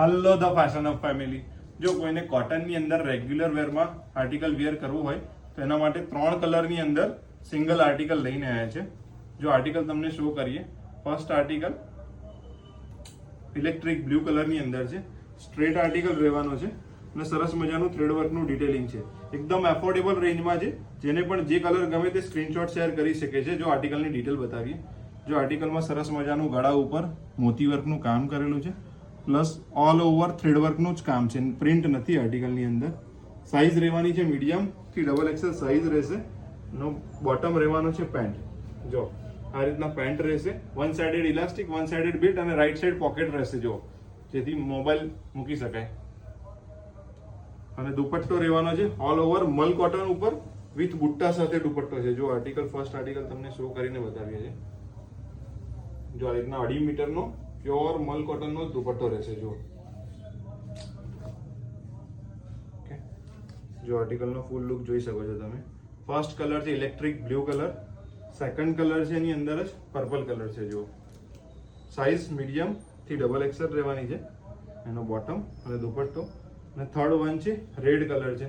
Hello the fashion of family. જો કોઈને કોટનની અંદર રેગ્યુલર વેરમાં આર્ટિકલ વેર કરવું હોય તો એના માટે 3 કલરની અંદર સિંગલ આર્ટિકલ લઈને આવ્યા છે. જો આર્ટિકલ તમને શો કરીએ. ફર્સ્ટ આર્ટિકલ ઇલેક્ટ્રિક બ્લુ કલરની અંદર છે. સ્ટ્રેટ આર્ટિકલ રહેવાનો છે અને સરસ મજાનું થ્રેડ વર્કનું ડિટેલિંગ છે. એકદમ એફોર્ડેબલ રેન્જમાં છે. જેને પણ જે કલર ગમે તે સ્ક્રીનશોટ શેર કરી શકે છે. જો આર્ટિકલની ડિટેલ બતાવીએ. જો આર્ટિકલમાં સરસ મજાનું ગળા ઉપર મોતી વર્કનું કામ કરેલું છે, પ્લસ ઓલ ઓવર થ્રેડ વર્કનું જ કામ છે. પ્રિન્ટ નથી આર્ટિકલની અંદર. સાઇઝ રહેવાની છે મીડિયમ થી ડબલ એક્સેલ સાઇઝ રહેશે. નો બોટમ રહેવાનો છે પેન્ટ. જો આ રીતના પેન્ટ રહેશે. One sided elastic, one sided belt અને રાઈટ સાઇડ પોકેટ રહેશે. જો જેથી મોબાઈલ મૂકી શકાય. અને દુપટ્ટો રહેવાનો છે ઓલ ઓવર મલ કોટન ઉપર વિથ બુટ્ટા સાથે દુપટ્ટો છે. જો આર્ટિકલ ફર્સ્ટ આર્ટિકલ તમને શો કરીને બતાવીએ છે. જો આ રીતના 2.5 મીટરનો પ્યોર મલ કોટનનો દુપટ્ટો રહેશે. જો ઓકે, જો આર્ટિકલનો ફૂલ લુક જોઈ શકો છો તમે. ફર્સ્ટ કલર છે electric blue colour. Second colour છે એની અંદર જ પર્પલ કલર છે. જો સાઇઝ મીડિયમ થી ડબલ એક્સેલ રહેવાની છે એનો બોટમ અને દુપટ્ટો. અને થર્ડ વન છે રેડ કલર છે,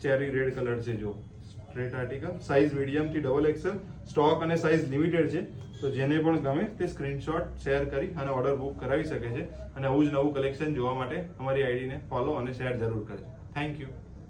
ચેરી રેડ કલર છે. જો સ્ટ્રેટ આર્ટિકલ, સાઇઝ મીડિયમ થી ડબલ એક્સેલ. સ્ટોક અને સાઇઝ લિમિટેડ છે, તો જેને પણ ગમે તે સ્ક્રીનશોટ શેર કરી અને ઓર્ડર બુક કરાવી શકે છે. અને આવું જ નવું કલેક્શન જોવા માટે અમારી આઈડીને ફોલો અને શેર જરૂર કરજો. Thank you.